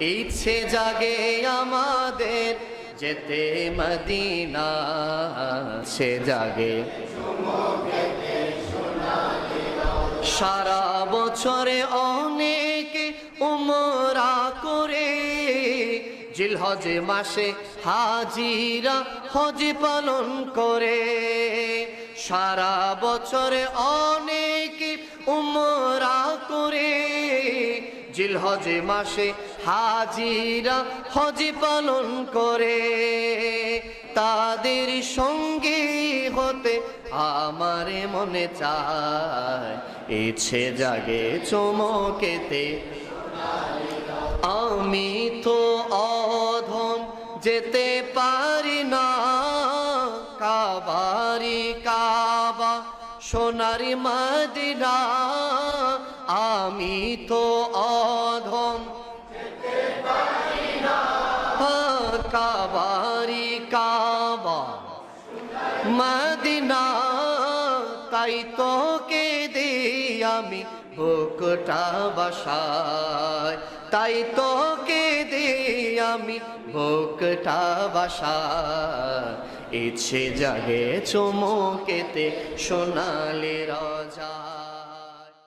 ইচ্ছে জাগে আমাদের যেতে মদিনা, সে জাগে সারা বছরে অনেকে উমরা করে, জিলহজ মাসে হাজিরা হজ পালন করে। সারা বছরে অনেকে উমরা করে, জিলহজ মাসে হাজিরা হজ পালন করে। তাদের সঙ্গে হতে আমার মনে চায়, ইচ্ছে জাগে চমকেতে। আমি তো অধম যেতে পারি না, কাবারি কাবা সোনারি মদিনা। আমি তো অধম যেতে পারি না, কাবারি কাবা মদিনা। তাই তো কেঁদে আমি বুকটা বাসায়, তাই তো কেঁদে আমি বুকটা বাসায়। ইচ্ছে জাগে চমকেতে সোনালি রজা।